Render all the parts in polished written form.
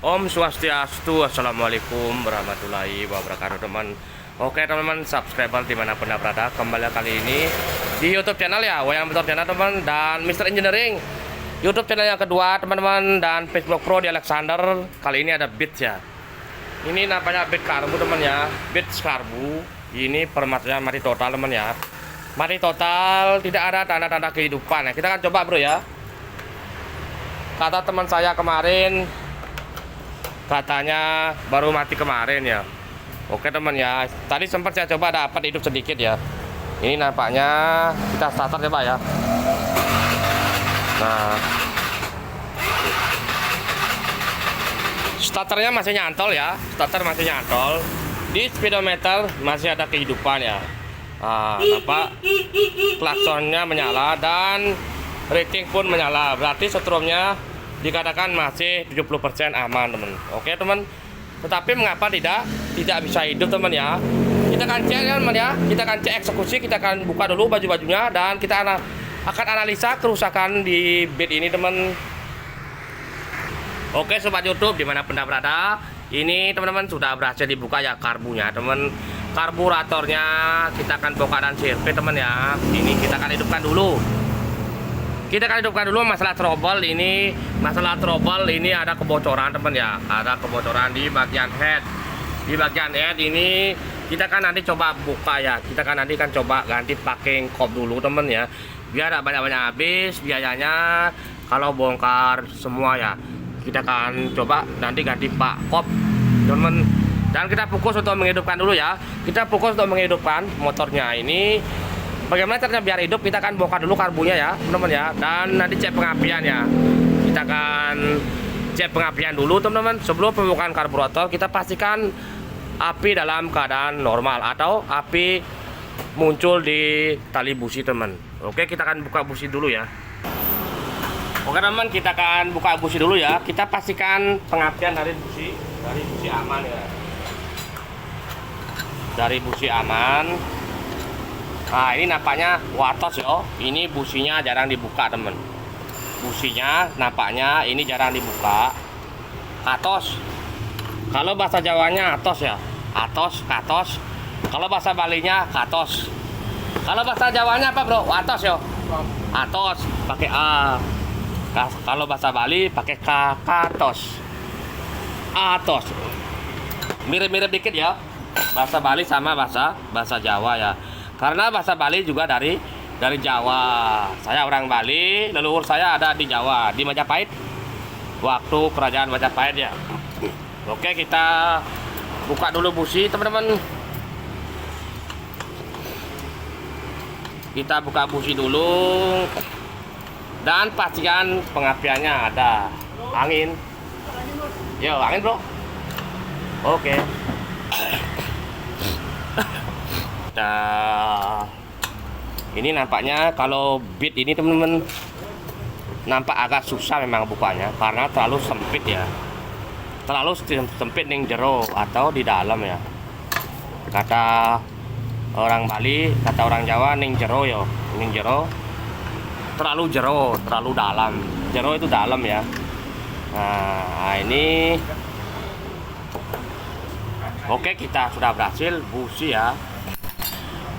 Om Swastiastu, Assalamualaikum warahmatullahi wabarakatuh teman. Oke teman-teman subscriber dimanapun berada, kembali kali ini di YouTube channel ya, Wayang Motor channel teman, dan Mr. Engineering YouTube channel yang kedua teman-teman, dan Facebook Pro di Alexander. Kali ini ada Beats ya. Ini namanya Beats karbu teman ya, Beats karbu. Ini permasalahan mati total teman ya, mati total, tidak ada tanda-tanda kehidupan ya. Kita akan coba bro ya. Kata teman saya kemarin, katanya baru mati kemarin ya. Oke teman ya, tadi sempat saya coba dapat hidup sedikit ya. Ini nampaknya kita starter coba ya. Nah, starternya masih nyantol ya, starter masih nyantol. Di speedometer masih ada kehidupan ya. Nah, nampak klaksonnya menyala dan rating pun menyala. Berarti setrumnya dikatakan masih 70% aman teman. Oke teman, tetapi mengapa tidak bisa hidup teman ya? Kita akan cek ya teman ya, kita akan cek eksekusi, kita akan buka dulu baju-bajunya, dan kita akan analisa kerusakan di bed ini teman. Oke sobat YouTube dimanapun anda berada, ini teman-teman sudah berhasil dibuka ya karbunya teman. Karburatornya kita akan buka dan sirkuit teman ya. Ini kita akan hidupkan dulu. Kita akan hidupkan dulu masalah trouble ini. Masalah trouble ini ada kebocoran teman ya. Ada kebocoran di bagian head. Di bagian head ini kita kan nanti coba buka ya. Kita kan nanti coba ganti packing kop dulu teman ya. Biar tidak banyak-banyak habis biayanya kalau bongkar semua ya. Kita akan coba nanti ganti pak kop teman. Dan kita fokus untuk menghidupkan dulu ya. Kita fokus untuk menghidupkan motornya ini. Bagaimana caranya biar hidup, kita akan bongkar dulu karbunya ya teman-teman ya, dan nanti cek pengapian ya. Kita akan cek pengapian dulu teman-teman. Sebelum pembukaan karburator kita pastikan api dalam keadaan normal atau api muncul di tali busi teman. Oke, kita akan buka busi dulu ya. Oke teman, kita akan buka busi dulu ya. Kita pastikan pengapian dari busi aman ya. Dari busi aman. Nah ini nampaknya watos ya. Ini businya jarang dibuka temen. Businya nampaknya ini jarang dibuka. Atos. Kalau bahasa Jawanya atos ya. Atos, katos. Kalau bahasa Balinya katos. Kalau bahasa Jawanya apa bro? Atos ya. Atos pakai A. Kalau bahasa Bali pakai K, katos. Atos. Mirip-mirip dikit ya. Bahasa Bali sama bahasa Jawa ya. Karena bahasa Bali juga dari Jawa. Saya orang Bali, leluhur saya ada di Jawa, di Majapahit. Waktu kerajaan Majapahit ya. Oke, kita buka dulu busi teman-teman. Kita buka busi dulu. Dan pastikan pengapiannya ada angin. Yo, angin bro. Oke. Nah, ini nampaknya kalau bit ini teman-teman nampak agak susah memang bukanya karena terlalu sempit ya, terlalu sempit ning jero atau di dalam ya. Kata orang Bali, kata orang Jawa ning jero yo, ning jero terlalu jero, terlalu dalam. Jero itu dalam ya. Nah ini oke, kita sudah berhasil busi ya.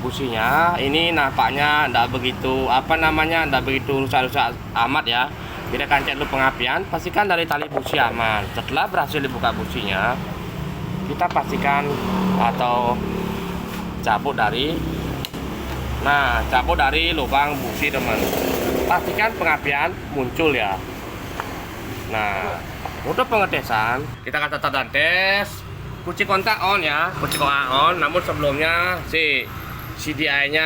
Businya ini nampaknya tidak begitu tidak begitu rusak-rusak amat ya. Kita akan cek dulu pengapian, pastikan dari tali busi aman. Setelah berhasil dibuka businya, kita pastikan atau cabut dari lubang busi teman. Pastikan pengapian muncul ya. Nah untuk pengetesan kita akan tetap dan tes kunci kontak on ya, kunci kontak on. Namun sebelumnya CDI-nya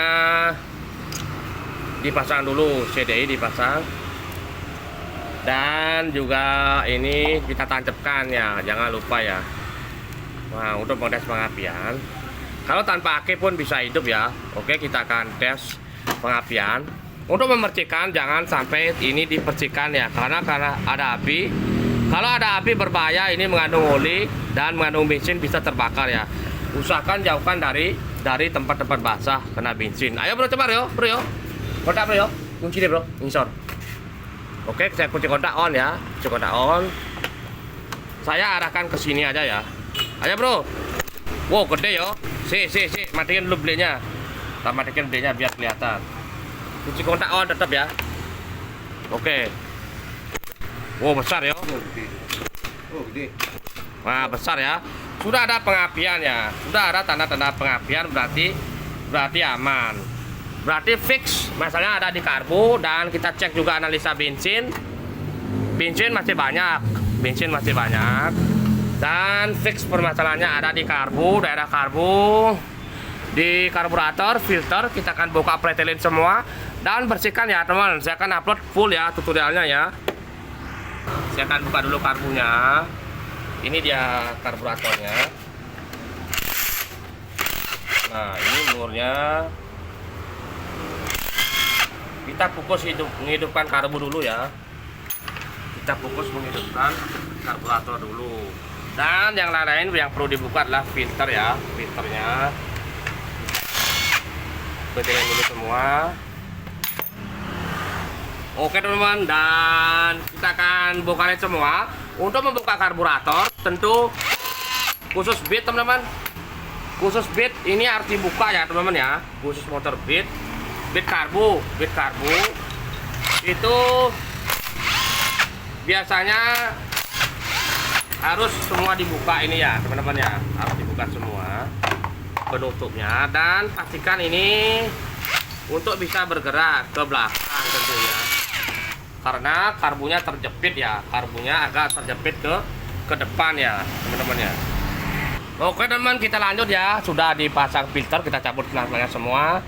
dipasang dulu, CDI dipasang, dan juga ini kita tancapkan ya, jangan lupa ya. Nah untuk mengetes pengapian, kalau tanpa aki pun bisa hidup ya. Oke, kita akan tes pengapian. Untuk memercikan jangan sampai ini dipercikan ya, karena ada api. Kalau ada api berbahaya, ini mengandung oli dan mengandung bensin, bisa terbakar ya. Usahakan jauhkan dari tempat-tempat basah kena bensin. Ayo bro, coba bro yo. Kontak bro yo. Kunci deh bro, insor. Oke, saya kunci kontak on ya. Kunci kontak on. saya arahkan ke sini aja ya. Ayo bro. Wow gede yo. Si, matiin dulu blade-nya. Kita matiin blade-nya biar kelihatan. Kunci kontak on tetap ya. Oke. Wow besar ya. Oh gede. Nah besar ya. Sudah ada pengapian ya. Sudah ada tanda-tanda pengapian, berarti aman. Berarti fix. Masalahnya ada di karbu. Dan kita cek juga analisa bensin. Bensin masih banyak. Dan fix permasalahannya ada di karbu, daerah karbu, di karburator, filter. Kita akan buka pretelin semua dan bersihkan ya teman. Saya akan upload full ya tutorialnya ya. Saya akan buka dulu karbunya. Ini dia karburatornya. Nah ini blurnya. Kita fokus menghidupkan karbu dulu ya. Kita fokus menghidupkan karburator dulu. Dan yang lain yang perlu dibuka adalah filter ya, filternya. Betulin dulu semua. Oke teman-teman, dan kita akan bongkarin semua. Untuk membuka karburator tentu khusus beat teman-teman. Khusus beat ini harus dibuka ya teman-teman ya. Khusus motor beat karbu itu biasanya harus semua dibuka ini ya teman-teman ya, harus dibuka semua penutupnya. Dan pastikan ini untuk bisa bergerak ke belakang tentunya, karena karbunya terjepit ya, karbunya agak terjepit ke depan ya teman-teman ya. Oke teman, kita lanjut ya. Sudah dipasang filter, kita cabut pelan-pelan semua.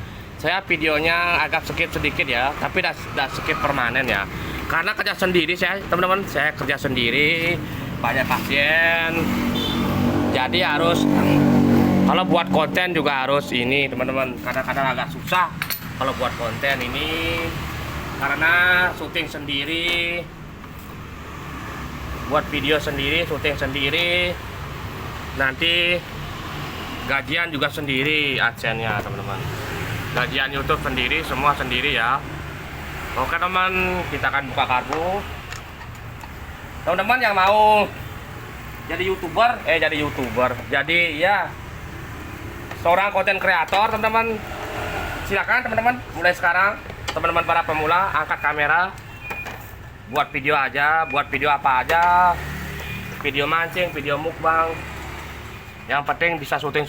Saya videonya agak skip sedikit ya, tapi udah skip permanen ya, karena kerja sendiri saya teman-teman. Saya kerja sendiri, banyak pasien, jadi harus kalau buat konten juga harus ini teman-teman. Kadang-kadang agak susah kalau buat konten ini, karena syuting sendiri, buat video sendiri, syuting sendiri, nanti gajian juga sendiri, adsense-nya teman-teman, gajian YouTube sendiri, semua sendiri ya. Oke teman, kita akan buka karbu. Teman-teman yang mau jadi youtuber, jadi ya seorang konten kreator teman-teman, silakan teman-teman. Mulai sekarang teman-teman para pemula angkat kamera, buat video aja, buat video apa aja, video mancing, video mukbang, yang penting bisa syuting.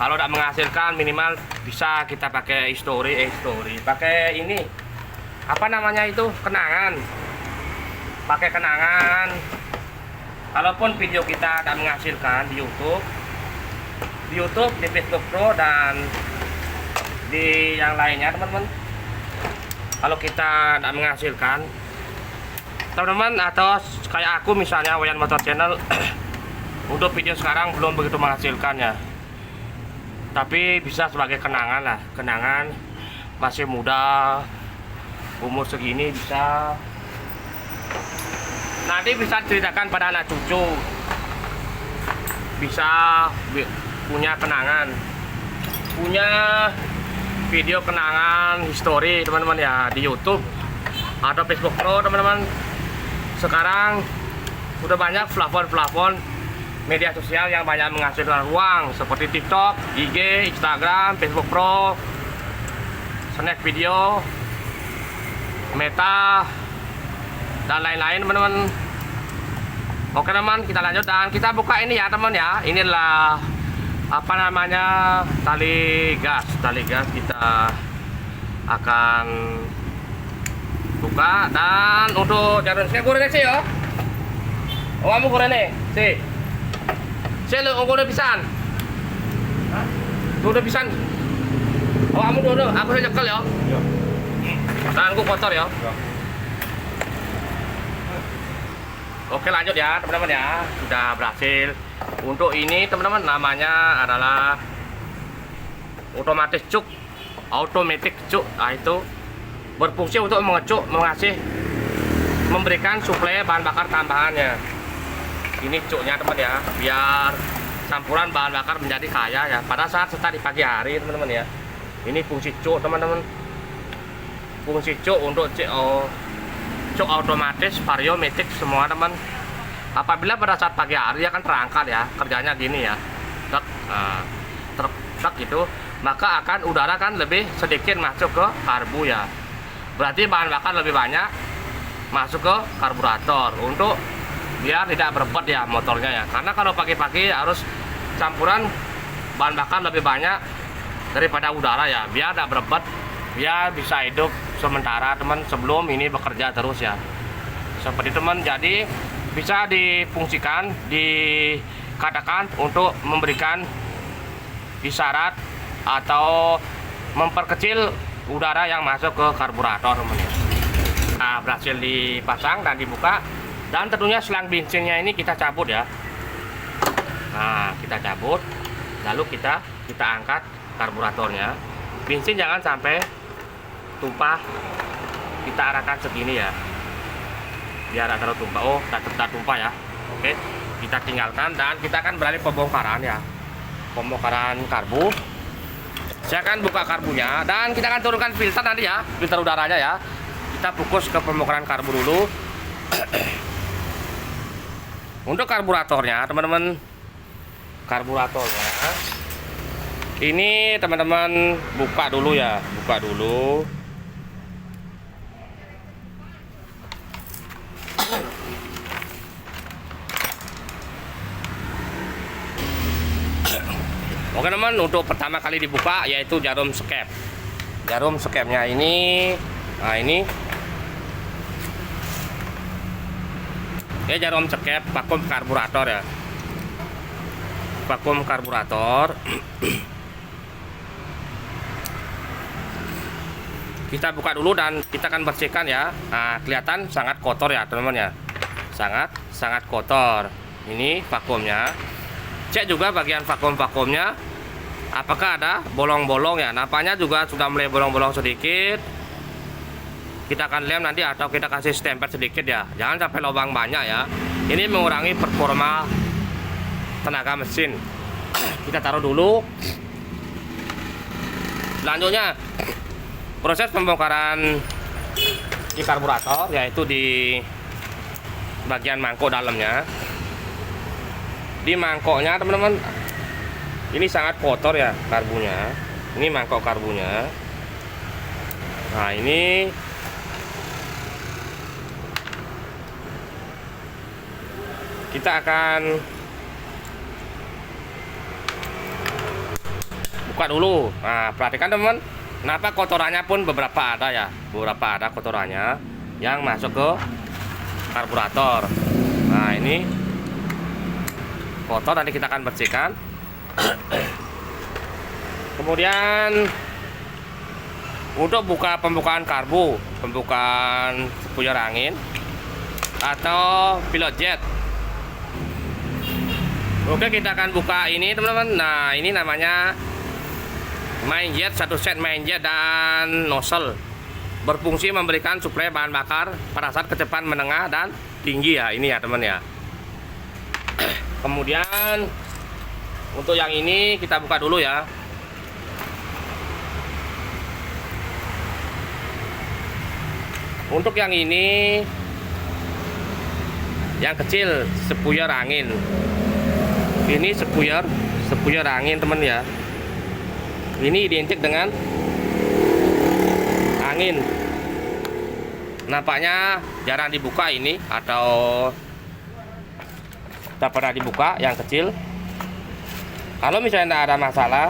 Kalau tidak menghasilkan minimal bisa kita pakai story, pakai ini apa namanya itu, kenangan, pakai kenangan. Kalaupun video kita tidak menghasilkan di YouTube, di Facebook Pro dan di yang lainnya teman-teman, kalau kita tidak menghasilkan teman-teman, atau kayak aku misalnya Wayan Motor Channel untuk video sekarang belum begitu menghasilkan ya, tapi bisa sebagai kenangan lah, kenangan masih muda, umur segini bisa nanti bisa ceritakan pada anak cucu, bisa punya kenangan, punya video kenangan history teman-teman ya, di YouTube atau Facebook Pro teman-teman. Sekarang sudah banyak plafon media sosial yang banyak menghasilkan uang, seperti TikTok, IG, Instagram, Facebook Pro, Snack Video, Meta, dan lain-lain teman-teman. Oke teman, kita lanjut dan kita buka ini ya teman ya. Ini adalah apa namanya, tali gas kita akan buka. Dan untuk jarum saya goreng sih ya. Oh kamu goreng nih sih. Saya lu udah pisan. Hah? Udah pisan. Oh kamu dulu, aku saya nyekel ya. Iya. Tanganku kotor ya. Iya. Oke lanjut ya teman-teman ya, sudah berhasil. Untuk ini teman-teman namanya adalah automatic cuk. Nah, itu berfungsi untuk mengecuk, memberikan suplai bahan bakar tambahannya. Ini cuknya teman ya, biar campuran bahan bakar menjadi kaya ya pada saat start di pagi hari teman-teman ya. Ini fungsi cuk teman-teman, fungsi cuk untuk cuk otomatis, variomatic semua teman. Apabila pada saat pagi hari ya kan terangkat ya, kerjanya gini ya, truk, truk gitu, maka akan udara kan lebih sedikit masuk ke karbu ya. Berarti bahan bakar lebih banyak masuk ke karburator untuk biar tidak berebut ya motornya ya. Karena kalau pagi-pagi harus campuran bahan bakar lebih banyak daripada udara ya, biar tidak berebut, biar bisa hidup sementara teman sebelum ini bekerja terus ya. Seperti teman, jadi bisa difungsikan, dikatakan untuk memberikan isyarat atau memperkecil udara yang masuk ke karburator teman ya. Nah, berhasil dipasang dan dibuka, dan tentunya selang bensinnya ini kita cabut ya. Nah, kita cabut, lalu kita angkat karburatornya. Bensin jangan sampai tumpah, kita arahkan segini ya, biar tidak terlalu tumpah. Oh, tidak tumpah ya. Oke, kita tinggalkan dan kita akan beralih pembongkaran ya, pembongkaran karbu. Saya akan buka karbunya dan kita akan turunkan filter nanti ya, filter udaranya ya. Kita fokus ke pembongkaran karbu dulu. Untuk karburatornya teman-teman, karburatornya ini teman-teman buka dulu ya, buka dulu. Oke teman, untuk pertama kali dibuka yaitu jarum skep. Jarum skepnya ini, nah ini ya, jarum skep vakum karburator ya, vakum karburator. Kita buka dulu dan kita akan bersihkan ya. Nah, kelihatan sangat kotor ya teman-teman ya, sangat kotor. Ini vakumnya. Cek juga bagian vakumnya apakah ada bolong-bolong ya. Napanya juga sudah mulai bolong-bolong sedikit. Kita akan lem nanti atau kita kasih stempel sedikit ya, jangan sampai lubang banyak ya. Ini mengurangi performa tenaga mesin. Kita taruh dulu. Selanjutnya proses pembongkaran di karburator, yaitu di bagian mangkok dalamnya. Di mangkoknya teman-teman, ini sangat kotor ya karbunya. Ini mangkok karbunya. Nah, ini kita akan buka dulu. Nah, perhatikan teman, kenapa kotorannya pun beberapa ada ya, beberapa ada kotorannya yang masuk ke karburator. Nah, ini kotor, nanti kita akan bersihkan. Kemudian untuk pembukaan karbu, pembukaan spuyer angin atau pilot jet. Oke, kita akan buka ini teman-teman. Nah, ini namanya main jet, satu set main jet dan nozzle, berfungsi memberikan suplai bahan bakar pada saat kecepatan menengah dan tinggi ya. Ini ya teman ya. Kemudian untuk yang ini kita buka dulu ya. Untuk yang ini, yang kecil, spuyer angin. Ini spuyer angin teman ya. Ini identik dengan angin. Nampaknya jarang dibuka ini, atau tak pernah dibuka yang kecil. Kalau misalnya tidak ada masalah,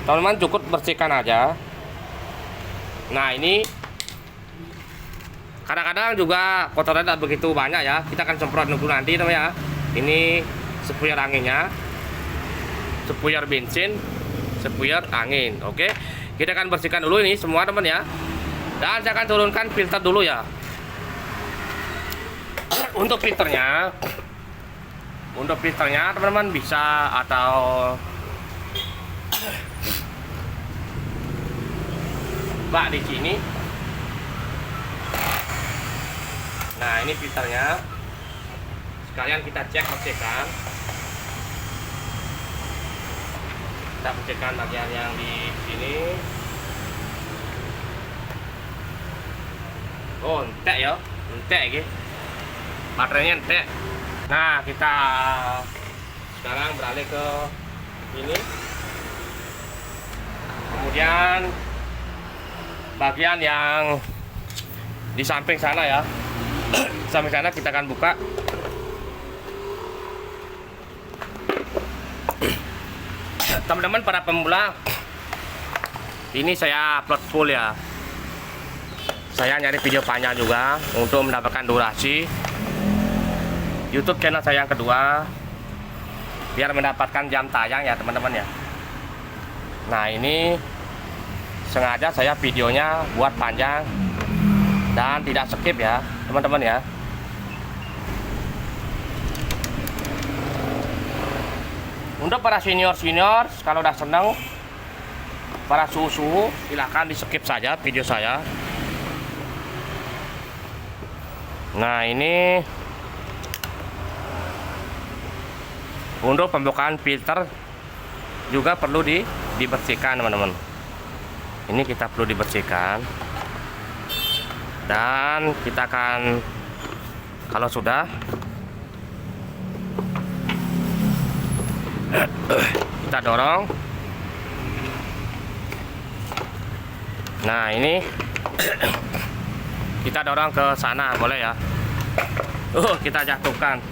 teman-teman cukup bersihkan aja. Nah, ini kadang-kadang juga kotorannya tidak begitu banyak ya. Kita akan semprot dulu nanti teman ya. Ini spuyer anginnya, spuyer bensin, spuyer angin. Oke, kita akan bersihkan dulu ini semua teman ya. Dan saya akan turunkan filter dulu ya. Untuk filternya teman-teman bisa atau bak di sini. Nah, ini filternya. Sekalian kita cek, bersihkan. Kita bersihkan bagian yang di sini. Oh, entek ya, entek gitu. baterainya ente. Nah, kita sekarang beralih ke ini. Kemudian bagian yang di samping sana ya. Samping sana kita akan buka. Teman-teman para pemula, ini saya upload full ya. Saya nyari video panjang juga untuk mendapatkan durasi YouTube channel saya yang kedua, biar mendapatkan jam tayang ya teman-teman ya. Nah, ini sengaja saya videonya buat panjang dan tidak skip ya teman-teman ya. Untuk para senior-senior, kalau udah seneng, para suhu-suhu, silahkan di skip saja video saya. Nah, ini untuk pembukaan filter juga perlu dibersihkan teman-teman. Ini kita perlu dibersihkan, dan kita akan, kalau sudah, kita dorong. Nah, ini kita dorong ke sana, boleh ya. Kita jatuhkan.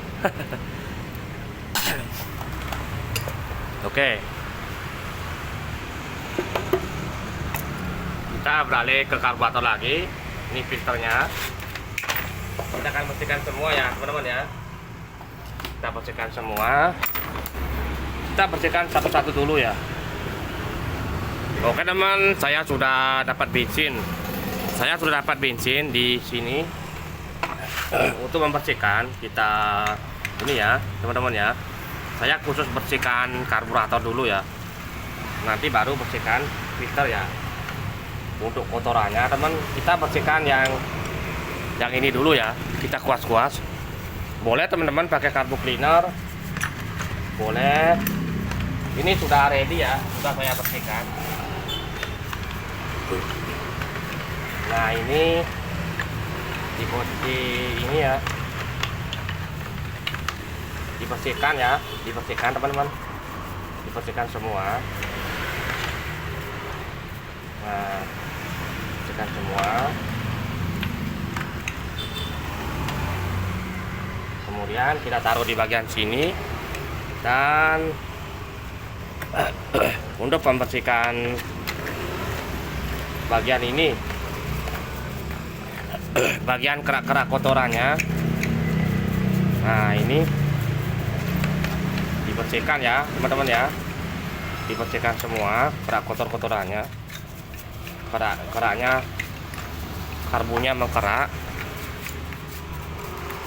Oke. Kita beralih ke karburator lagi. Ini filternya. Kita akan bersihkan semua ya teman-teman ya. Kita bersihkan semua. Kita bersihkan satu-satu dulu ya. Oke teman, saya sudah dapat bensin. Saya sudah dapat bensin di sini. Untuk membersihkan kita ini ya teman-teman ya. Saya khusus bersihkan karburator dulu ya. Nanti baru bersihkan filter ya. Untuk kotorannya teman, kita bersihkan yang ini dulu ya. Kita kuas-kuas. Boleh teman-teman pakai karbu cleaner. Boleh. Ini sudah ready ya, sudah saya bersihkan. Nah, ini di posisi ini ya, dibersihkan ya, dibersihkan teman-teman, dibersihkan semua. Nah, bersihkan semua. Kemudian kita taruh di bagian sini, dan untuk membersihkan bagian ini, bagian kerak-kerak kotorannya. Nah, ini dibersihkan ya teman-teman ya, dibersihkan semua kerak kotorannya. Keraknya, karbunya mengkerak.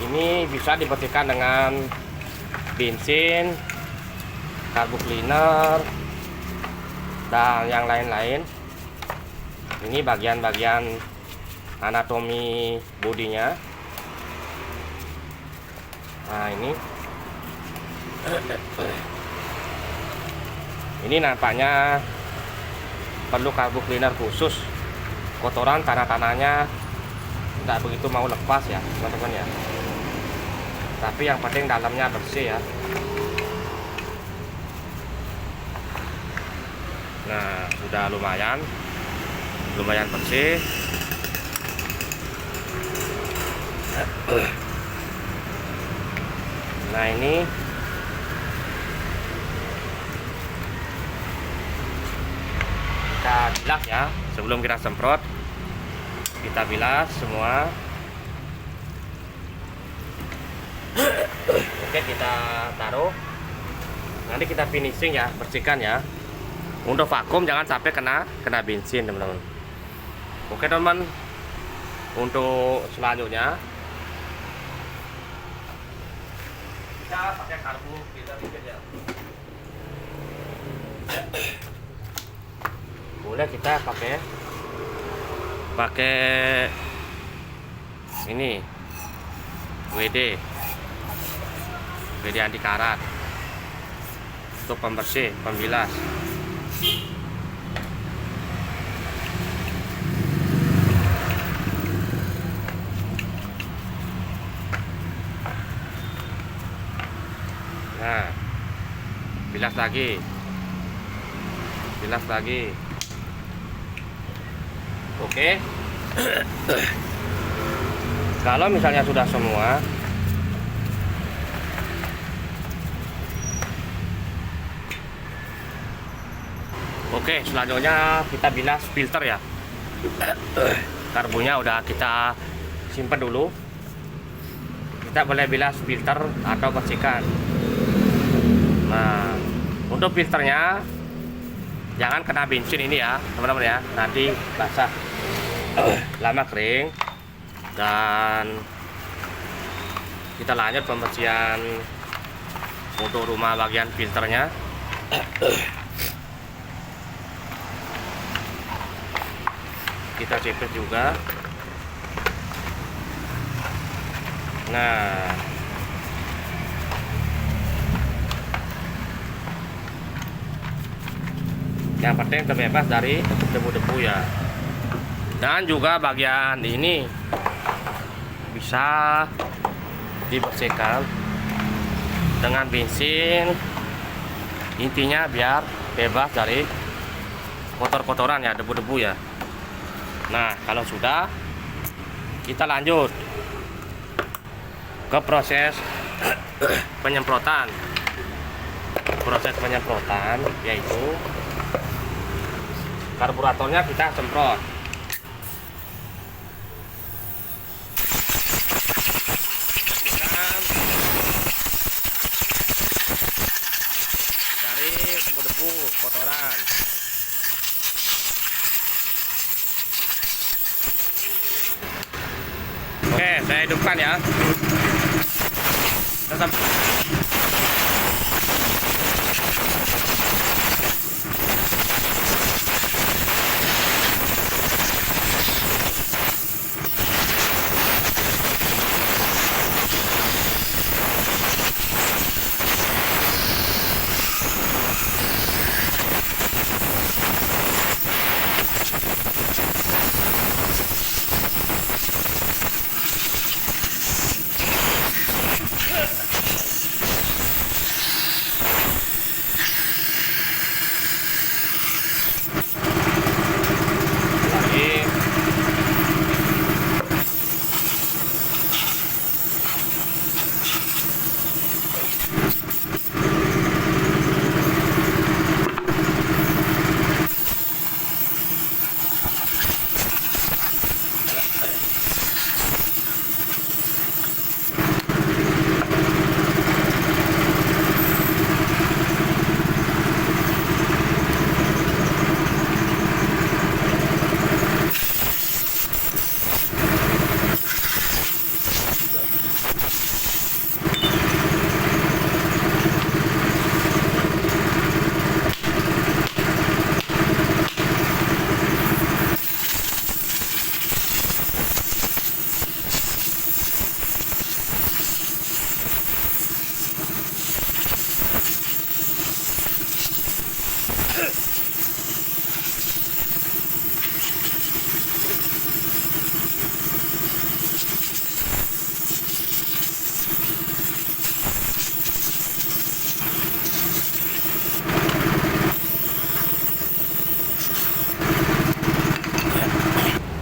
Ini bisa dibersihkan dengan bensin, karbu cleaner, dan yang lain-lain. Ini bagian-bagian anatomi bodinya. Nah, ini nampaknya perlu karbu cleaner khusus. Kotoran tanah-tanahnya tidak begitu mau lepas ya teman-teman ya. Tapi yang penting dalamnya bersih ya. Nah, sudah lumayan bersih. Nah, ini kita bilas ya, sebelum kita semprot kita bilas semua. Oke, kita taruh, nanti kita finishing ya, bersihkan ya. Untuk vakum jangan sampai kena bensin teman-teman. Oke teman, untuk selanjutnya kita pakai karbu filter dikit ya. Boleh kita pakai ini WD anti karat untuk pembersih, pembilas. Nah, bilas lagi, bilas lagi. Oke. Kalau misalnya sudah semua, oke, selanjutnya kita bilas filter ya. Karbunya udah kita simpan dulu. Kita boleh bilas filter atau bersihkan. Nah, untuk filternya jangan kena bensin ini ya, teman-teman ya. Nanti basah, lama kering. Dan kita lanjut pembersihan untuk rumah bagian filternya. Kita cepet juga. Nah, yang penting terbebas dari debu-debu ya. Dan juga bagian ini bisa dibersihkan dengan bensin. Intinya biar bebas dari kotor-kotoran ya, debu-debu ya. Nah, kalau sudah, kita lanjut ke proses penyemprotan. Proses penyemprotan yaitu karburatornya kita semprot. Bersihkan dari debu-debu kotoran. Oke, saya hidupkan ya. Tetap.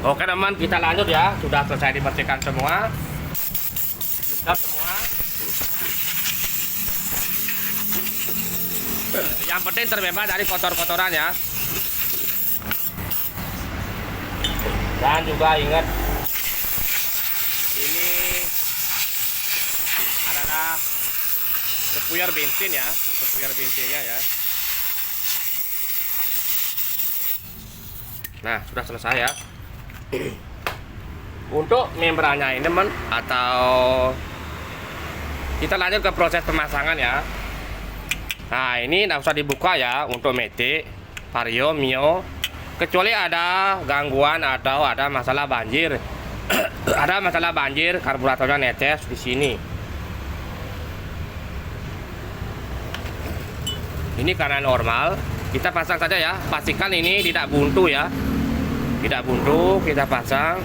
Oke teman, kita lanjut ya. Sudah selesai dibersihkan semua. Sudah semua. Yang penting terbebas dari kotor-kotoran ya. Dan juga ingat, ini adalah spuyer bensin ya, spuyer bensinnya ya. Nah, sudah selesai ya. Untuk membrannya ini teman, atau kita lanjut ke proses pemasangan ya. Nah, ini tidak usah dibuka ya untuk Matic, Vario, Mio, kecuali ada gangguan atau ada masalah banjir. Ada masalah banjir, karburatornya netes di sini. Ini karena normal, kita pasang saja ya. Pastikan ini tidak buntu ya. Tidak buntu, kita pasang.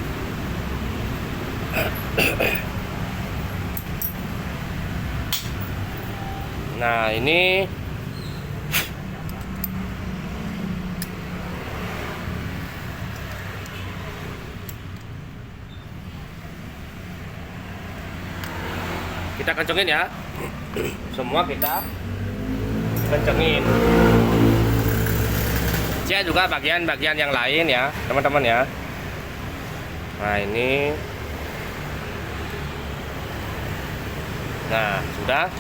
Nah, ini kita kencengin ya. Semua kita kencengin. Cek juga bagian-bagian yang lain ya, teman-teman ya. Nah, ini. Nah, sudah.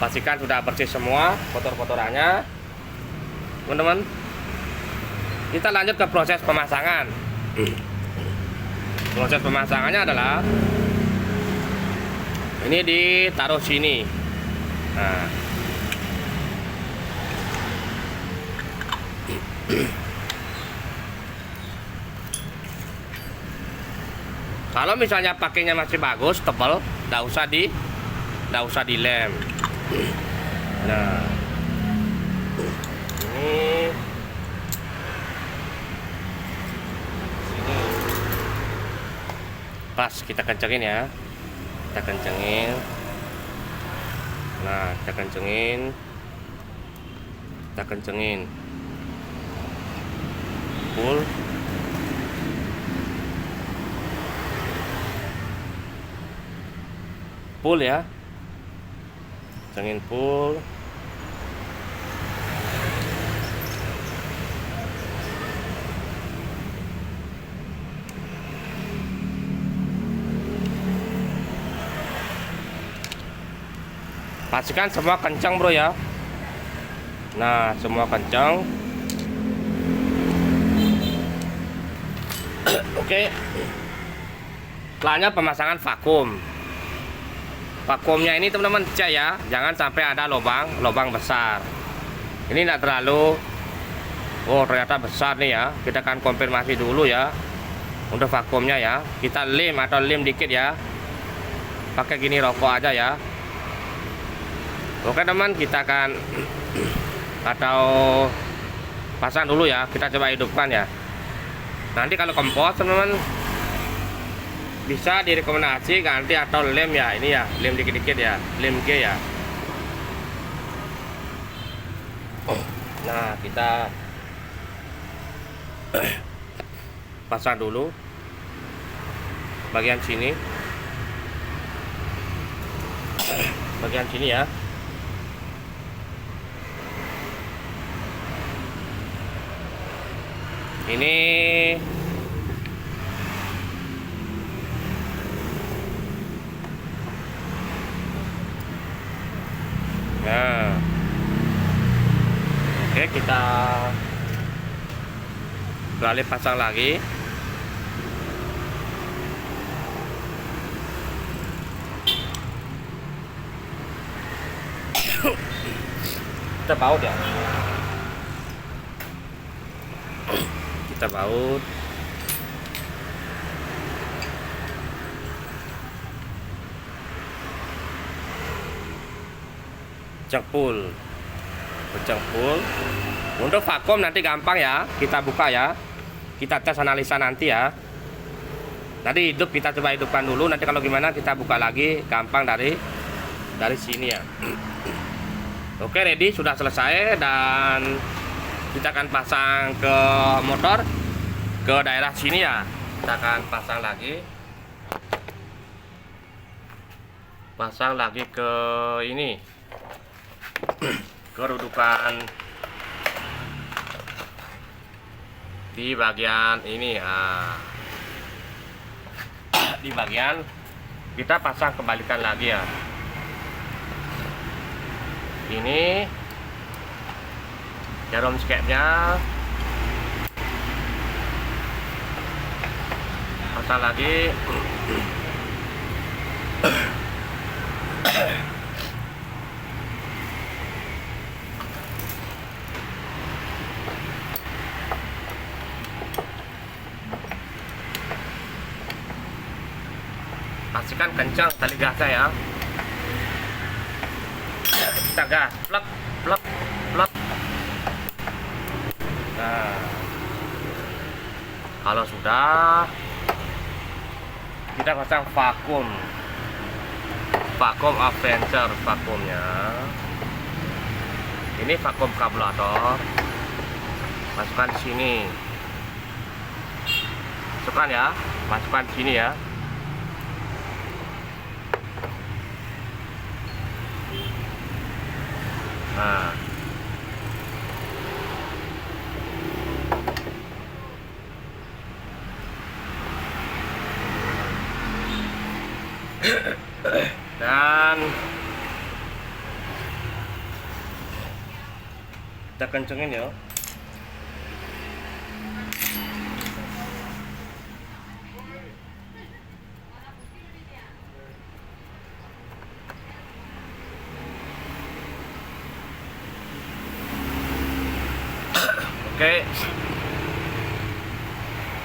Pastikan sudah bersih semua kotor-kotorannya, teman-teman. Kita lanjut ke proses pemasangan. Proses pemasangannya adalah ini ditaruh sini. Nah, kalau misalnya pakainya masih bagus, tebal, nggak usah dilem. Nah, ini pas kita kencengin ya, kita kencengin. Nah, kita kencengin full ya, kencengin full. Pastikan semua kencang bro ya. Nah, semua kencang. Oke. Setelahnya pemasangan vakum. Vakumnya ini teman-teman cek ya, jangan sampai ada lubang besar. Ini tidak terlalu. Oh, ternyata besar nih ya. Kita akan konfirmasi dulu ya untuk vakumnya ya. Kita lem dikit ya. Pakai gini rokok aja ya. Oke teman, kita akan pasang dulu ya. Kita coba hidupkan ya. Nanti kalau kempos teman-teman bisa direkomendasi ganti atau lem ya. Ini ya, lem dikit-dikit ya, lem G ya. Nah, kita pasang dulu bagian sini ya. Ini nah, oke, kita beralih pasang lagi. Kita baut ya. Kita baut. Cengpul. Untuk vakum nanti gampang ya. Kita buka ya. Kita tes analisa nanti ya. Nanti hidup, kita coba hidupkan dulu. Nanti kalau gimana kita buka lagi, gampang dari sini ya. Oke, ready, sudah selesai dan kita akan pasang ke motor ke daerah sini ya. Kita akan pasang lagi ke ini, kedudukan di bagian ini ya. Di bagian kita pasang kembalikan lagi ya. Ini jarum skepnya pasang lagi. Pastikan kencang tali gasnya ya. Kita gas, plek. Nah, kalau sudah, kita pasang vakum. vakum Avenger vakumnya. Ini vakum karburator. Masukkan di sini. Masukkan ya, masukkan di sini ya. Nah, dan kita kencengin ya. Oke,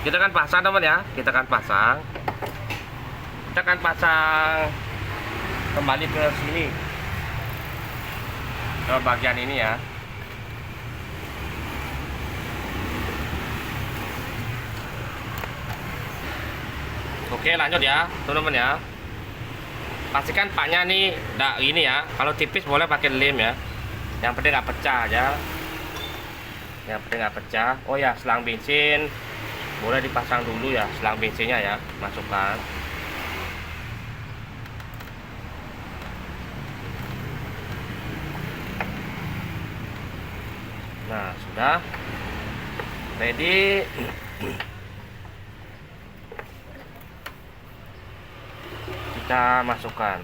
kita akan pasang teman ya, kita akan pasang kembali ke sini, ke bagian ini ya. Oke, lanjut ya teman-teman ya. Pastikan paknya nih enggak ini ya, kalau tipis boleh pakai lem ya, yang penting nggak pecah aja. Yang penting nggak pecah. Oh ya, selang bensin boleh dipasang dulu ya, selang bensinnya ya, masukkan. Nah, sudah ready. Kita masukkan.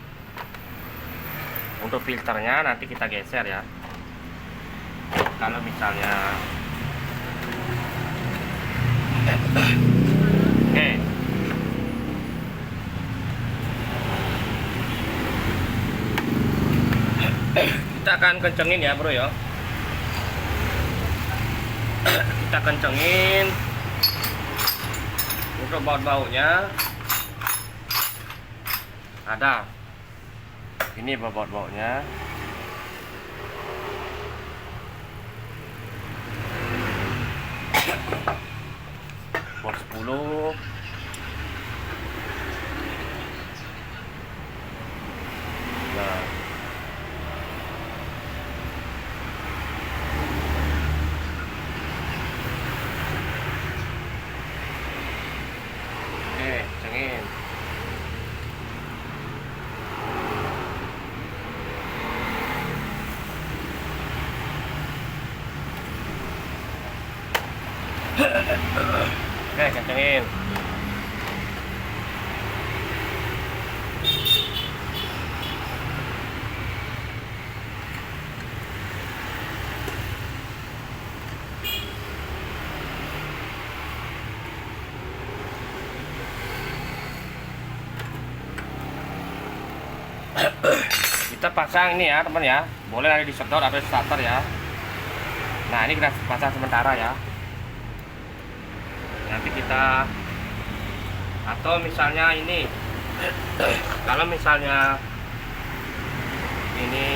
Untuk filternya nanti kita geser ya. Kalau misalnya oke, kita akan kencengin ya bro ya. Kita kencengin untuk baut-bautnya. Ada ini baut-bautnya. Baut 10. Nah, oke, cengin. Oke, kencengin. Kita pasang ini ya teman ya, boleh ada di setor atau di starter ya. Nah, ini kita pasang sementara ya. Nanti kita, atau misalnya ini kalau misalnya ini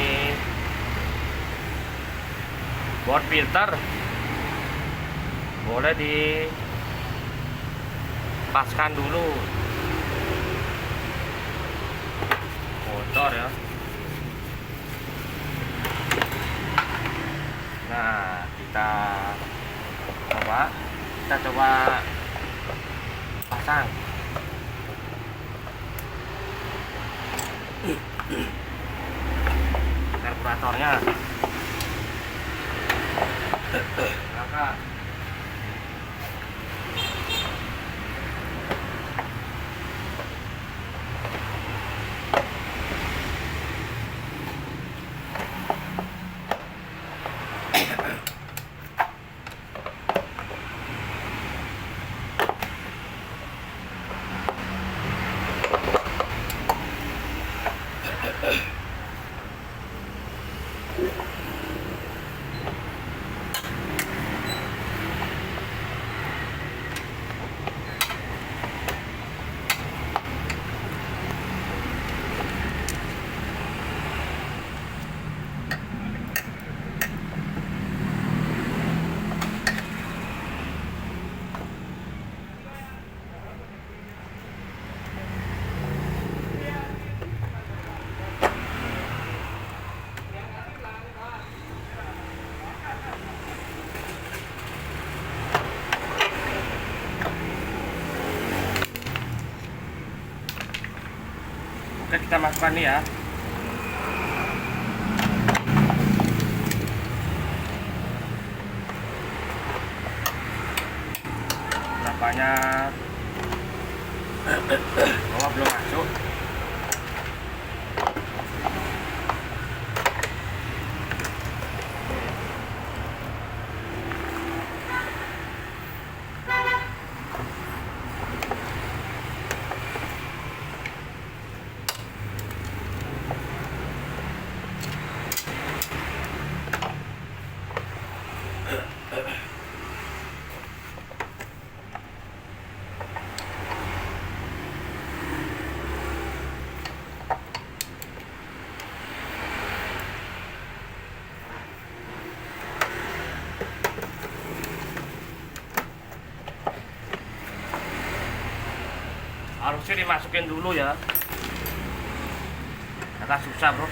buat filter, boleh dipaskan dulu, kotor ya. Nah, kita coba pasang. Karburatornya angkat. Oke, kita masukkan nih ya. Nampaknya belum masuk. Harusnya dimasukin dulu ya, agak susah bro.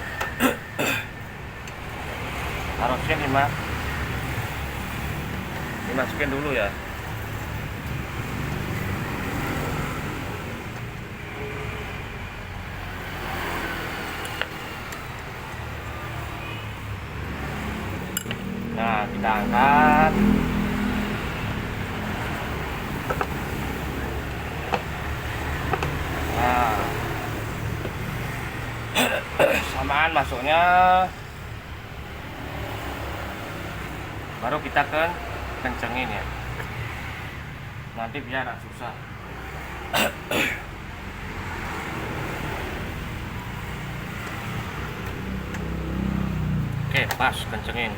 Harusnya dimasukin dulu ya. Nah, kita angkat. Nah, samaan masuknya, baru kita kencengin ya. Nanti biar agak susah. Oke, pas kencengin.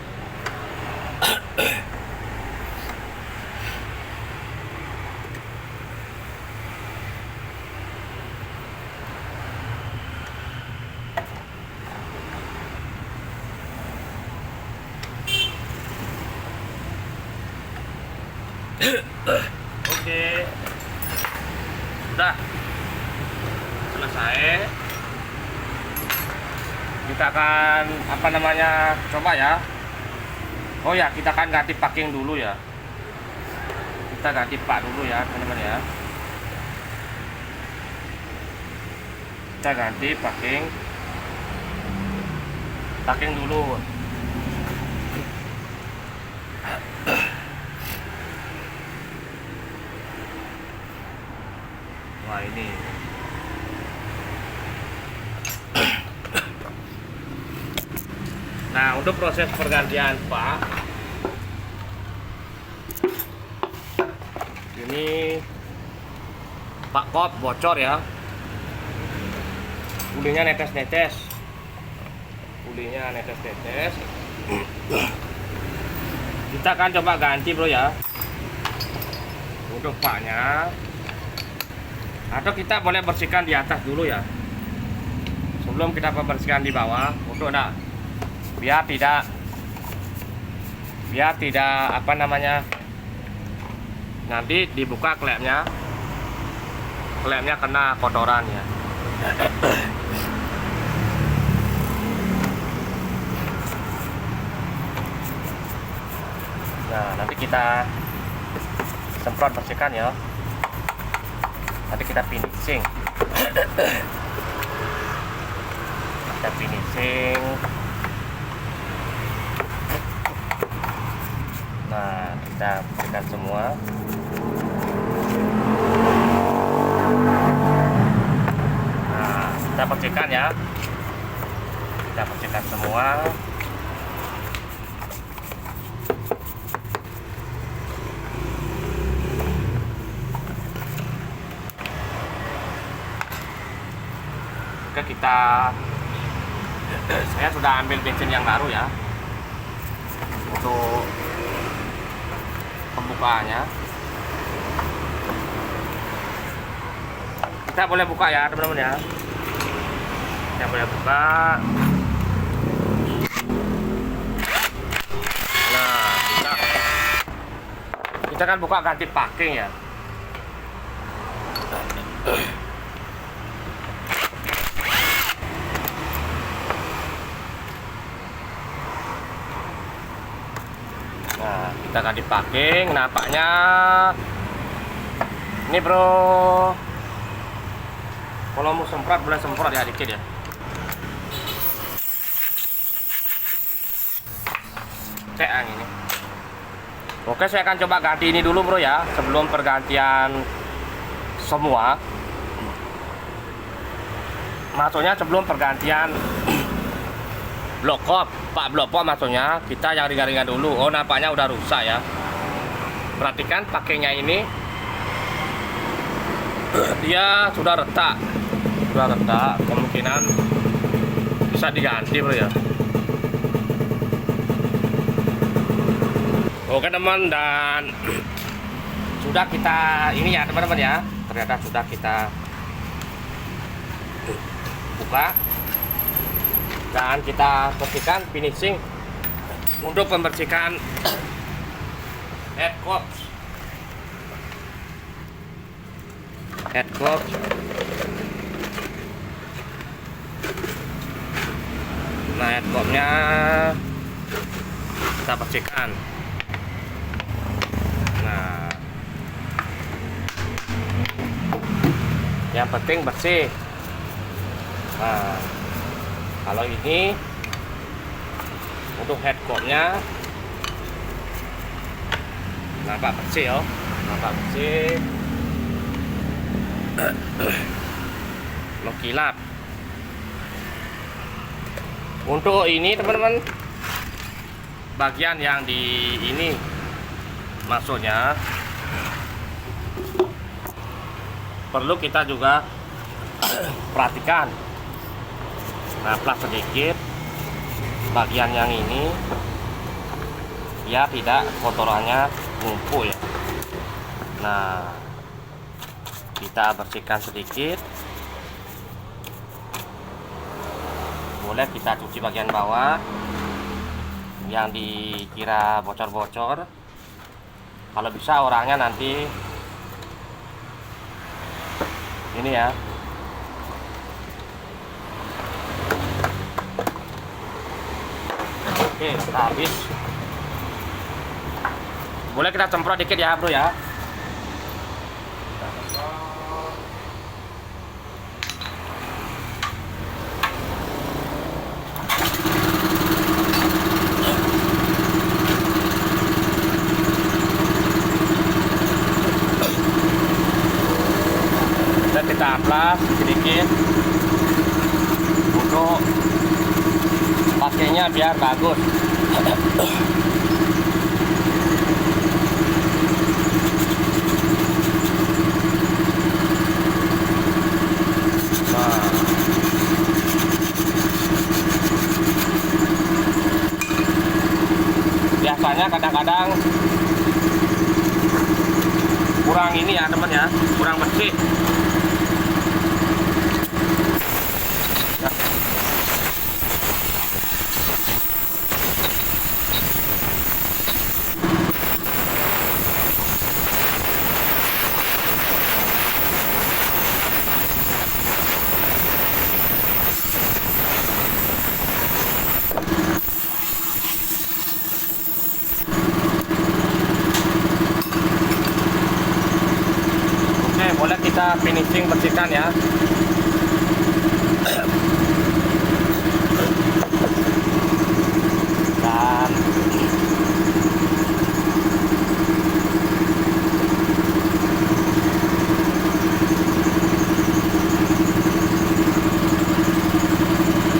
Oke, sudah selesai. Kita akan coba ya. Oh ya, kita akan ganti packing dulu ya. Kita ganti pak dulu ya teman-teman ya. Kita ganti packing dulu. Wah, ini nah, untuk proses pergantian pak, ini pak kop bocor ya, ulinya netes-netes. Kita akan coba ganti bro ya, untuk paknya. Atau kita boleh bersihkan di atas dulu ya, sebelum kita membersihkan di bawah, untuk biar tidak nanti dibuka klepnya kena kotoran ya. Nah, nanti kita semprot bersihkan ya. Nanti kita finishing. Nah, kita bersihkan semua. Nah, kita bersihkan ya. Kita bersihkan semua. Oke, saya sudah ambil bensin yang baru ya untuk pembukaannya. Kita boleh buka ya teman-teman ya. Kita boleh buka. Nah, kita kan buka ganti packing ya. Nah, kita ganti packing. Nampaknya ini bro, Kalau mau semprot boleh semprot ya dikit ya. Cek yang ini. Oke, saya akan coba ganti ini dulu bro ya, sebelum pergantian semua. Maksudnya sebelum pergantian blok kop, Pak blok kop maksudnya kita yang ringan-ringan dulu. Oh, nampaknya udah rusak ya. Perhatikan pakainya ini, dia sudah retak, kemungkinan bisa diganti bro ya. Oke teman, dan sudah kita ini ya teman-teman ya, ternyata sudah kita buka dan kita bersihkan, finishing untuk membersihkan head coach. Nah, head coach-nya kita bersihkan. Nah, yang penting bersih. Nah, kalau ini untuk head coach-nya nampak bersih ya, nampak bersih, mengkilap. Untuk ini teman-teman, bagian yang di ini maksudnya perlu kita juga perhatikan. Nah, plak sedikit bagian yang ini ya, tidak kotorannya ngumpul ya. Nah, kita bersihkan sedikit. Boleh kita cuci bagian bawah yang dikira bocor-bocor. Kalau bisa orangnya nanti ini ya. Oke, sudah habis. Boleh kita semprot dikit ya bro ya. Dan kita amplas sedikit untuk pakainya biar bagus. Biasanya kadang-kadang kurang ini ya teman ya, kurang bersih. Boleh kita finishing bersihkan ya. Dan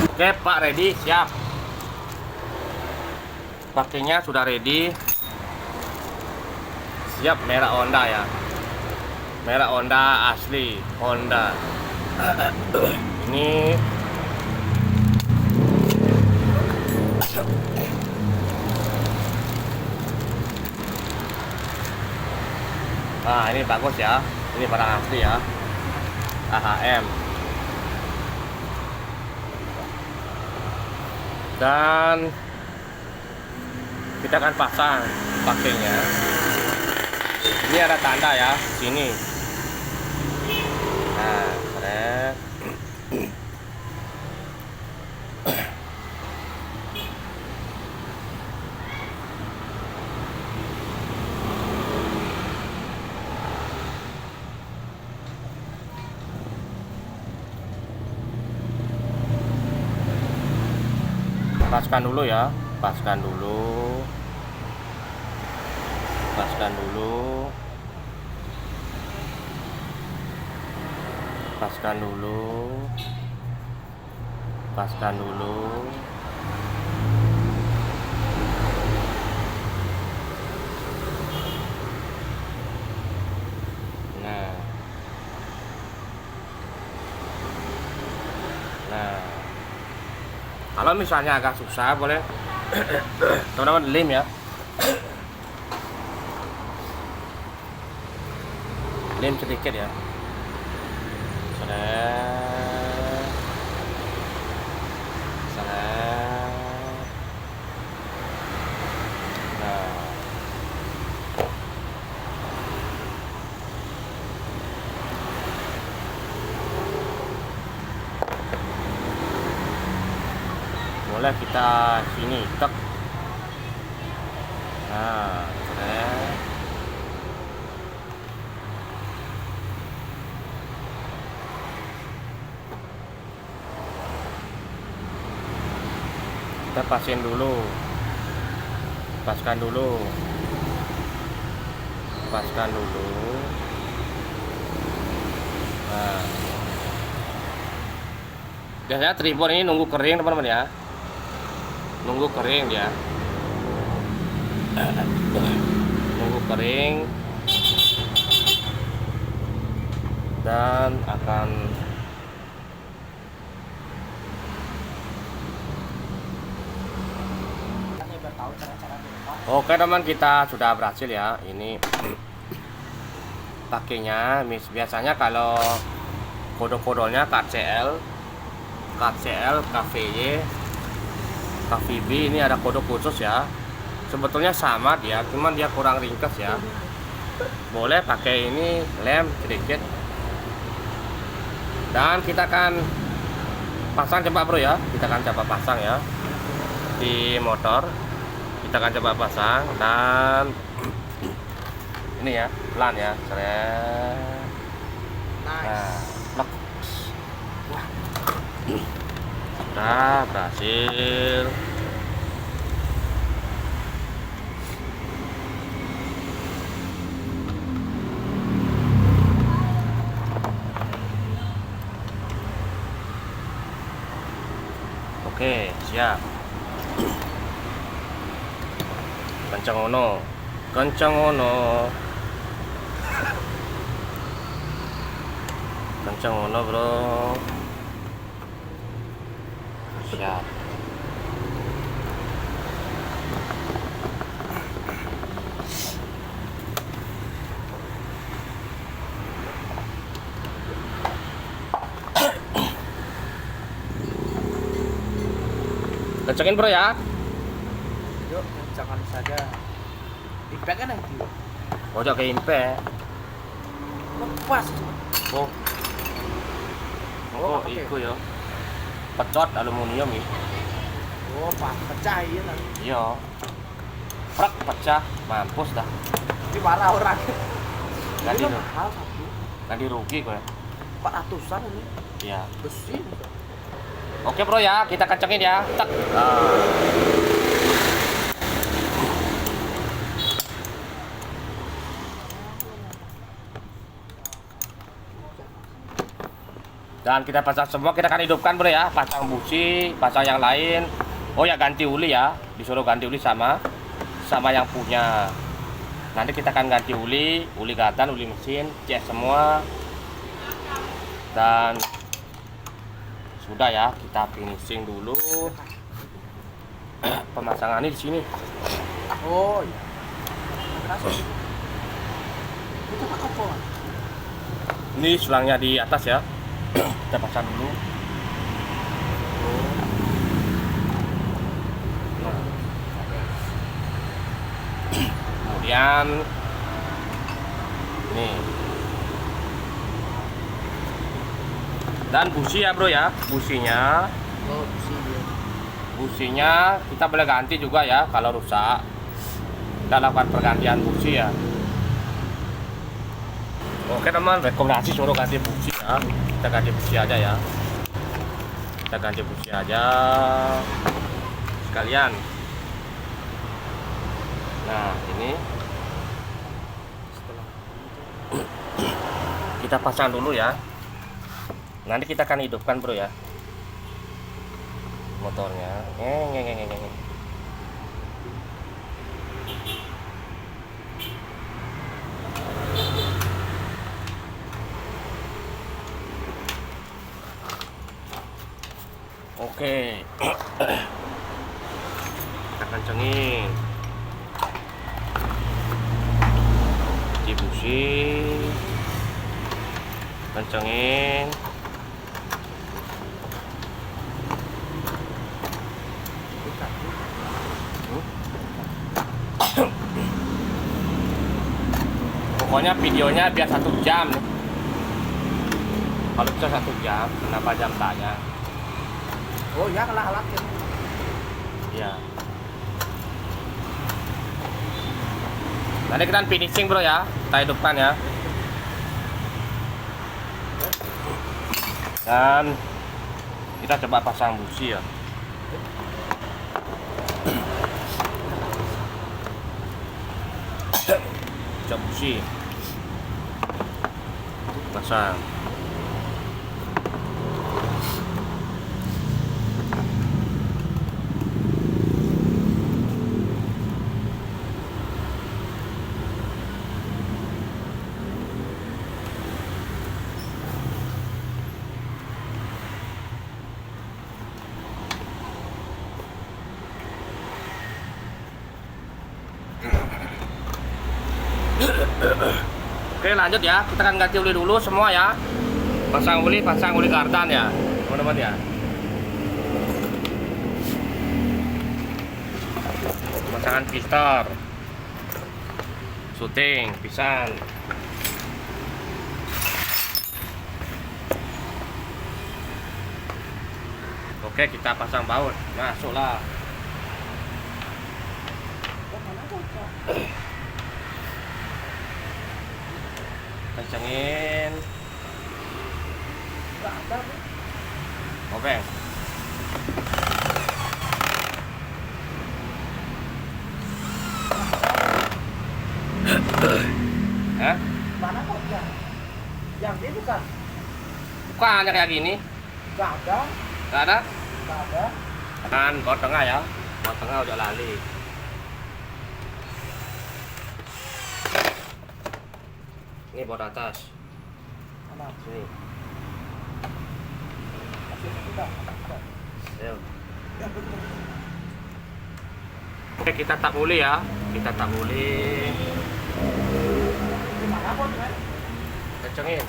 oke Pak, ready, siap. Pakainya sudah ready, siap. Merah Honda ya, merah Honda asli Honda. Ini nah, ini bagus ya, ini barang asli ya, AHM. Dan kita akan pasang pakainya. Ini ada tanda ya sini. Nah, keren. Paskan dulu ya, paskan dulu, paskan dulu, paskan dulu, paskan dulu. Nah, nah, kalau misalnya agak susah boleh teman-teman lem ya, lem sedikit ya. Salah, salah. Nah, boleh kita sini tek. Nah, salah. Kita pasin dulu, paskan dulu, paskan dulu. Nah, biasanya tripod ini nunggu kering teman-teman ya, nunggu kering ya, nunggu kering dan akan oke teman, kita sudah berhasil ya. Ini pakainya biasanya kalau kode-kodenya KCL, KVY, KVB, ini ada kode khusus ya. Sebetulnya sama dia, cuman dia kurang ringkas ya. Boleh pakai ini lem sedikit. Dan kita akan pasang coba bro ya, kita akan coba pasang ya di motor. Kita akan coba pasang dan ini ya, pelan ya. Nah, plek. Sudah berhasil. Oke, siap. Kencang ono, kencang ono, kencang ono bro. Siap. Kencengin bro ya. Yuk, jangan saja. Impact kan nanti. Oh, jaga impact. Lepas. Oh. Oh, iku ya. Pecot aluminium ini. Oh, pecah iya lah. Iya. Prak pecah, mampus dah. Ini marah orang. Ganti Ini lo. mahal satu. Ganti rugi gue. 400-an ini. Iya. Besi. Oke bro ya, kita kencengin ya. Tek. Dan kita pasang semua, kita akan hidupkan bro ya. Pasang busi, pasang yang lain. Oh ya, ganti uli ya. Disuruh ganti uli sama yang punya. Nanti kita akan ganti uli gatan, uli mesin, cek semua. Dan sudah ya, kita finishing dulu. Pemasangannya di sini. Oh iya. Kerasa. Itu apa? Ini sulangnya di atas ya. Kita pasang dulu. Nah. Kemudian nih. Dan busi ya bro ya, businya. Oh, besi dia. Businya kita boleh ganti juga ya kalau rusak. Kita lakukan pergantian busi ya. Oke teman, rekomendasi suruh ganti busi ya. Kita ganti busi aja ya. Kita ganti busi aja. sekalian. Nah, ini kita pasang dulu ya. Nanti kita akan hidupkan bro ya motornya. Oke. Kita kencengin. Dibusi. Kencengin. Pokoknya videonya biar 1 jam. Kalau bisa 1 jam, kenapa jam tanya? Oh ya, kalah alat ya. Iya. Nanti kita finishing bro ya, kita hidupkan ya. Dan kita coba pasang busi ya. Coba busi pasang. Oke lanjut ya, kita akan ganti oli dulu semua ya. Pasang oli kardan ya teman-teman ya. Pemasangan piston, syuting, pisang. Oke kita pasang baut, masuklah. Kencengin. Oke. Hah? Mana kok ya? Yang ini bukan? Bukannya kayak gini? Gak ada. Gak ada? Gak ada. Kan baut tengah ya. Baut tengah udah lali. Ini baut atas. Mana? Sini. Masih sudah. Ayo. Ya betul. Oke kita tak boleh ya. Kita tak boleh. Mana pot kan? Kencengin.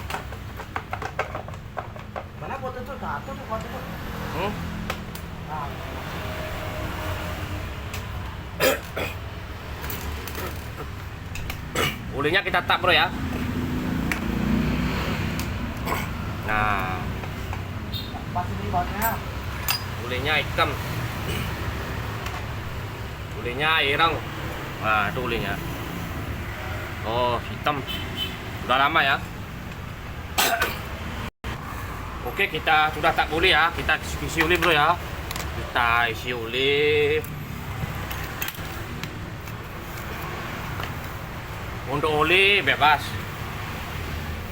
Mana pot itu satu tuh pot itu. Hmm? Nah. Ulinya kita tak bro ya. Nah, Pas ini botnya. ulinya hitam. Ulinya ireng. Nah, itu ulinya. Oh, hitam. Udah lama ya. Oke, kita sudah tak boleh ya. Kita isi uli bro ya. Kita isi uli. Untuk oli bebas.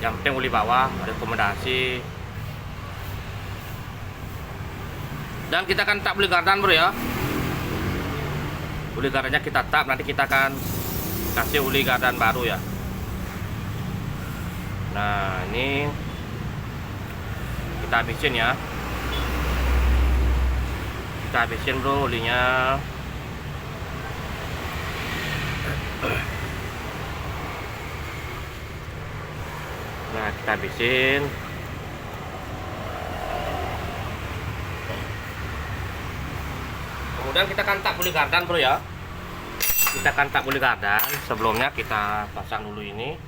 Yang penting oli bawah, rekomendasi. Dan kita kan tak beli gardan bro ya. Uli gardannya kita tap, nanti kita akan kasih uli gardan baru ya. Nah ini kita habisin ya. Kita habisin bro ulinya. Nah kita habisin. Kemudian kita kan tak beli gardan bro ya. Kita kan tak beli gardan. Sebelumnya kita pasang dulu ini.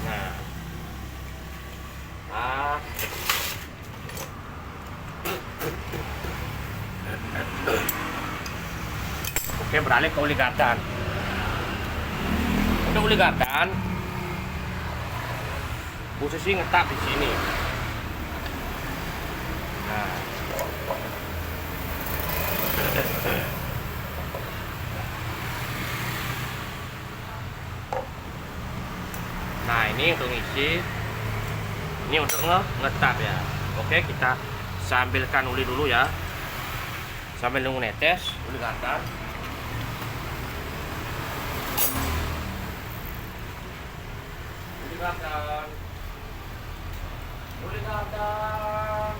Nah, Oke, beralih ke uli gardan. Untuk uli gardan, posisi ngetap di sini. Nah, nah ini untuk ngisi, ini untuk ngetap ya. Oke, kita sambilkan uli dulu ya, sambil nunggu netes uli gardan. Uli gardan, uli gardan.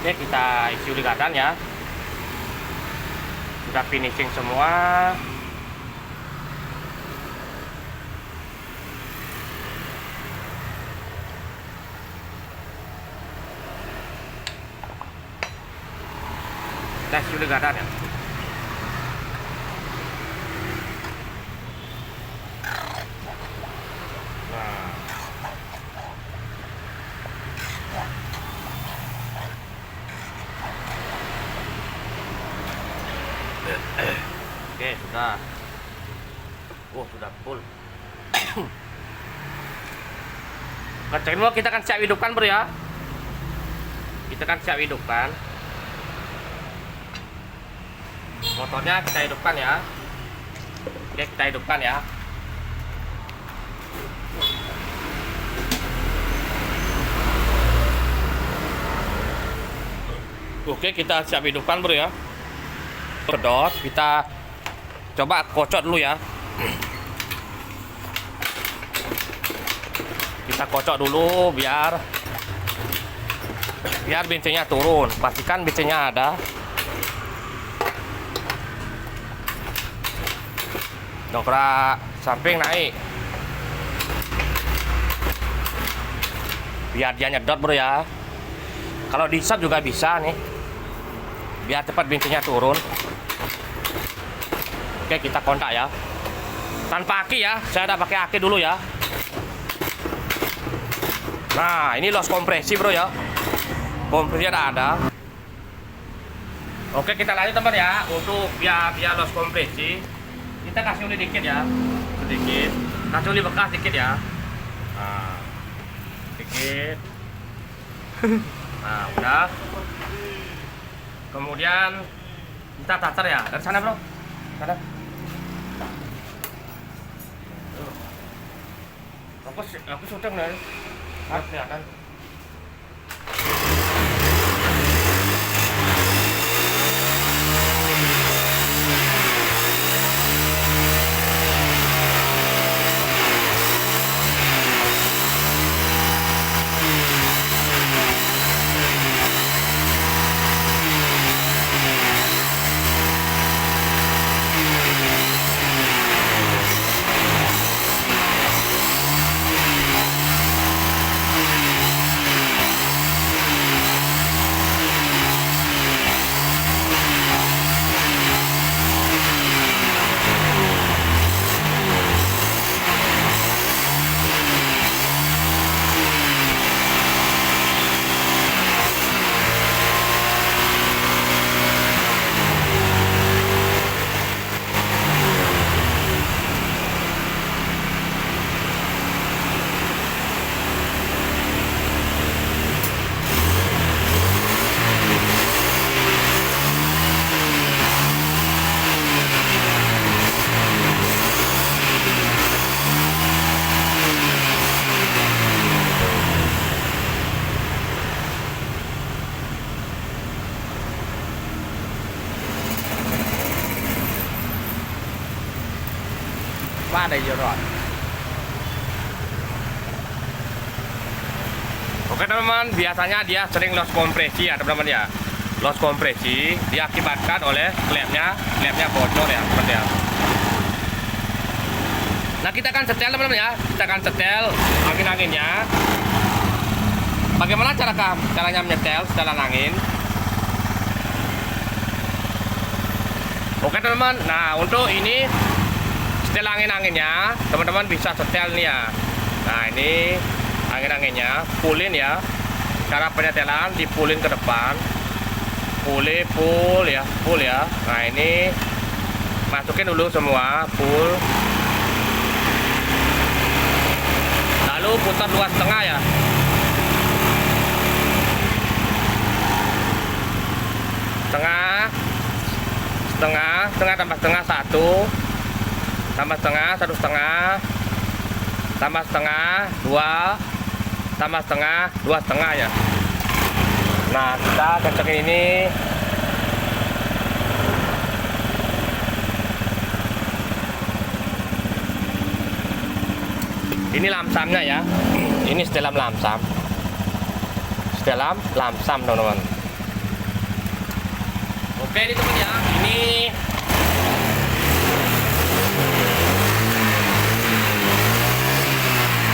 Oke, kita isi uli gardan ya. Sudah finishing semua. Kita isi uli gardan ya. Nah, oke, sudah. Oh, sudah full. Kencangin dulu, kita akan siap hidupkan bro ya. Kita akan siap hidupkan. Motornya kita hidupkan ya. Oke, kita hidupkan ya. Oke, kita siap hidupkan bro ya. Sedot, kita coba kocok dulu ya. Kita kocok dulu biar bensinnya turun. Pastikan bensinnya ada. Dongkrak samping naik. Biar dia nyedot bro ya. Kalau di shot juga bisa nih. Biar cepat bensinnya turun. Oke, kita kontak ya. Tanpa aki ya. Saya udah pakai aki dulu ya. Nah, ini los kompresi bro ya. Kompresinya udah ada. Oke, kita lanjut teman ya. Untuk biar los kompresi, kita kasih uli dikit ya. Sedikit. Kasih uli bekas dikit ya. Nah, dikit. Nah, udah. Kemudian kita tatar ya. Dari sana bro. Sana. Aku syuting nih. Harus kelihatan. Qua đây vừa rồi. Oke teman-teman, biasanya dia sering loss kompresi ya teman-teman ya. loss kompresi diakibatkan oleh klepnya bocor ya, teman ya. Nah, kita akan setel teman-teman ya. Kita akan setel angin-anginnya. Bagaimana caranya menyetel setelan angin? Oke teman-teman. Nah, untuk ini setel angin-anginnya, teman-teman bisa setel nih ya. Nah, ini angin-anginnya, pullin ya. Cara penyetelan dipullin ke depan. Pull ya. Nah, ini masukin dulu semua, pull. Lalu putar 2,5 ya. Setengah tambah setengah 1, tambah setengah 1,5, tambah setengah 2, tambah setengah 2,5 ya. Nah, kita cocokin ini. Ini lamsamnya ya. Ini setelan lamsam. Teman-teman. Oke, ini teman ya. Ini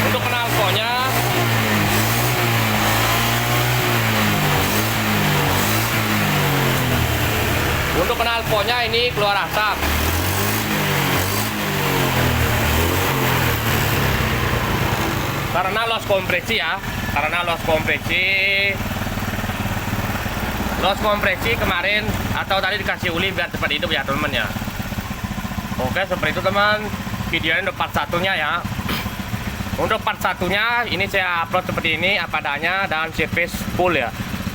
untuk knalpotnya. Untuk knalpotnya ini keluar asap. Karena loss kompresi ya. Loss kompresi kemarin atau tadi dikasih uli biar cepat hidup ya teman-teman ya. Oke, seperti itu teman. Videonya untuk part satunya ya. Untuk part satunya ini saya upload seperti ini apa adanya dan service full ya.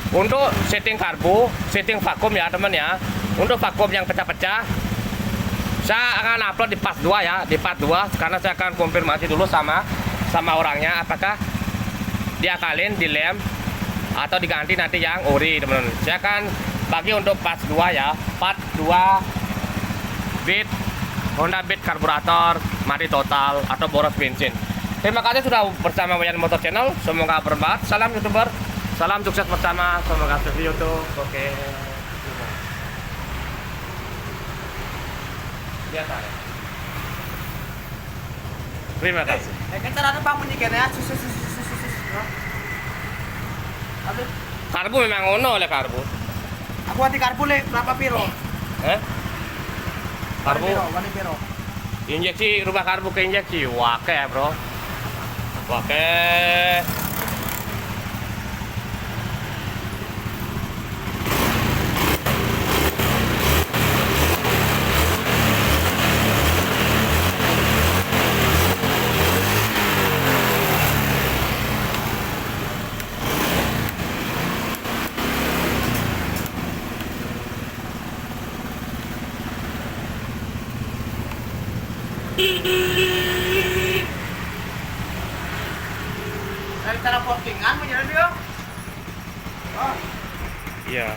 Untuk setting karbu, setting vakum ya teman ya. Untuk vakum yang pecah-pecah saya akan upload di part 2 ya, di part 2 karena saya akan konfirmasi dulu sama orangnya apakah diakalin, dilem atau diganti nanti yang ori teman-teman. Saya akan bagi untuk part 2 ya, part 2 Beat Honda Beat karburator mati total atau boros bensin. Terima kasih sudah bersama Wayan Motor Channel. Semoga bermanfaat. Salam YouTuber, salam sukses bersama. Semoga sukses di YouTube. Oke. Biasa ya. Terima kasih. Kan caranya bangun nih kayaknya sus. Aduh, Karbu memang ono oleh karbu. aku hati karbu le berapa piro? Karbu Wani piro? injeksi, rubah karbu ke injeksi wake bro, wake. Dari cara postingan menjadi dia. Oh. Iya.